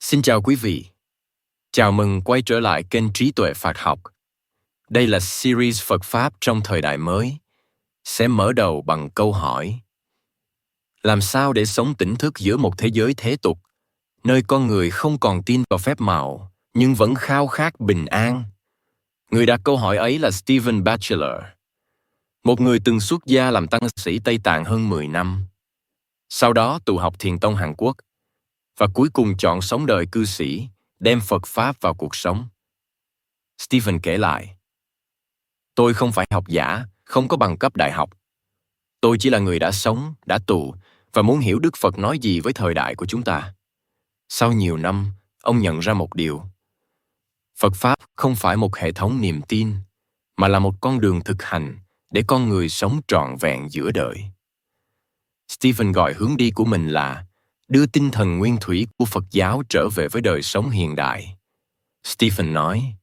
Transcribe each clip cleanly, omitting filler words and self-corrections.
Xin chào quý vị. Chào mừng quay trở lại kênh Trí Tuệ Phật Học. Đây là series Phật Pháp trong thời đại mới, sẽ mở đầu bằng câu hỏi: làm sao để sống tỉnh thức giữa một thế giới thế tục, nơi con người không còn tin vào phép màu, nhưng vẫn khao khát bình an? Người đặt câu hỏi ấy là Stephen Batchelor, một người từng xuất gia làm tăng sĩ Tây Tạng hơn 10 năm. Sau đó tu học Thiền tông Hàn Quốc, và cuối cùng chọn sống đời cư sĩ, đem Phật Pháp vào cuộc sống. Stephen kể lại: tôi không phải học giả, không có bằng cấp đại học. Tôi chỉ là người đã sống, đã tu và muốn hiểu Đức Phật nói gì với thời đại của chúng ta. Sau nhiều năm, ông nhận ra một điều: Phật Pháp không phải một hệ thống niềm tin, mà là một con đường thực hành để con người sống trọn vẹn giữa đời. Stephen gọi hướng đi của mình là đưa tinh thần nguyên thủy của Phật giáo trở về với đời sống hiện đại. Stephen nói: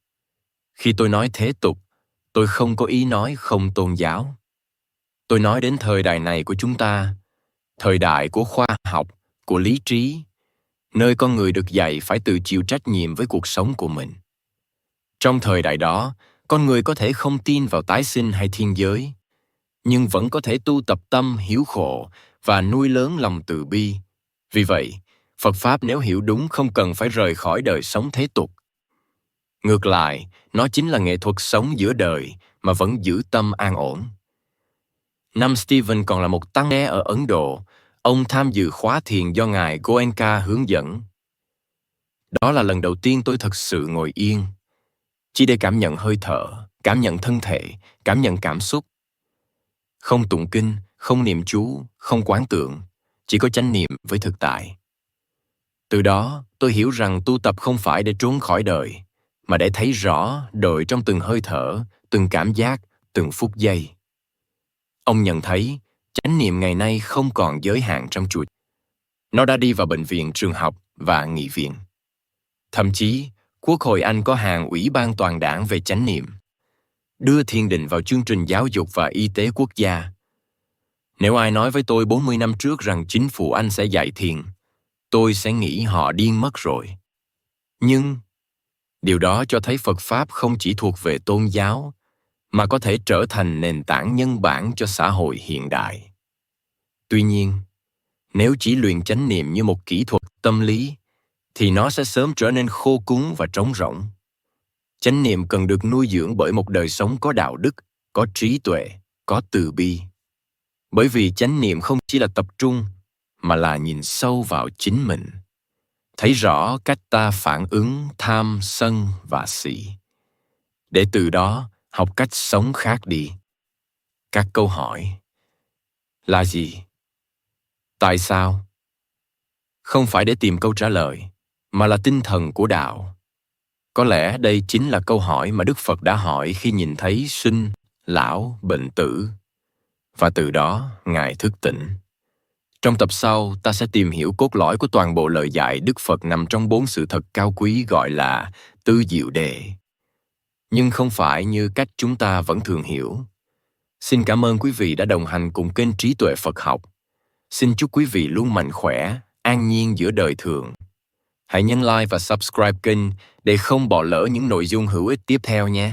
khi tôi nói thế tục, tôi không có ý nói không tôn giáo. Tôi nói đến thời đại này của chúng ta, thời đại của khoa học, của lý trí, nơi con người được dạy phải tự chịu trách nhiệm với cuộc sống của mình. Trong thời đại đó, con người có thể không tin vào tái sinh hay thiên giới, nhưng vẫn có thể tu tập tâm hiếu khổ và nuôi lớn lòng từ bi. Vì vậy, Phật Pháp nếu hiểu đúng không cần phải rời khỏi đời sống thế tục. Ngược lại, nó chính là nghệ thuật sống giữa đời mà vẫn giữ tâm an ổn. Năm Stephen còn là một tăng ni ở Ấn Độ, ông tham dự khóa thiền do Ngài Goenka hướng dẫn. Đó là lần đầu tiên tôi thực sự ngồi yên, chỉ để cảm nhận hơi thở, cảm nhận thân thể, cảm nhận cảm xúc. Không tụng kinh, không niệm chú, không quán tưởng, chỉ có chánh niệm với thực tại. Từ đó, tôi hiểu rằng tu tập không phải để trốn khỏi đời, mà để thấy rõ đời trong từng hơi thở, từng cảm giác, từng phút giây. Ông nhận thấy chánh niệm ngày nay không còn giới hạn trong chùa. Nó đã đi vào bệnh viện, trường học và nghị viện. Thậm chí, Quốc hội Anh có hàng ủy ban toàn đảng về chánh niệm, đưa thiền định vào chương trình giáo dục và y tế quốc gia. Nếu ai nói với tôi 40 năm trước rằng chính phủ Anh sẽ dạy thiền, tôi sẽ nghĩ họ điên mất rồi. Nhưng điều đó cho thấy Phật Pháp không chỉ thuộc về tôn giáo, mà có thể trở thành nền tảng nhân bản cho xã hội hiện đại. Tuy nhiên, nếu chỉ luyện chánh niệm như một kỹ thuật tâm lý, thì nó sẽ sớm trở nên khô cứng và trống rỗng. Chánh niệm cần được nuôi dưỡng bởi một đời sống có đạo đức, có trí tuệ, có từ bi. Bởi vì chánh niệm không chỉ là tập trung, mà là nhìn sâu vào chính mình, thấy rõ cách ta phản ứng tham, sân và si, để từ đó học cách sống khác đi. Các câu hỏi là gì? Tại sao? Không phải để tìm câu trả lời, mà là tinh thần của đạo. Có lẽ đây chính là câu hỏi mà Đức Phật đã hỏi khi nhìn thấy sinh, lão, bệnh tử. Và từ đó, Ngài thức tỉnh. Trong tập sau, ta sẽ tìm hiểu cốt lõi của toàn bộ lời dạy Đức Phật nằm trong 4 sự thật cao quý gọi là Tư Diệu Đề. Nhưng không phải như cách chúng ta vẫn thường hiểu. Xin cảm ơn quý vị đã đồng hành cùng kênh Trí Tuệ Phật Học. Xin chúc quý vị luôn mạnh khỏe, an nhiên giữa đời thường. Hãy nhấn like và subscribe kênh để không bỏ lỡ những nội dung hữu ích tiếp theo nhé.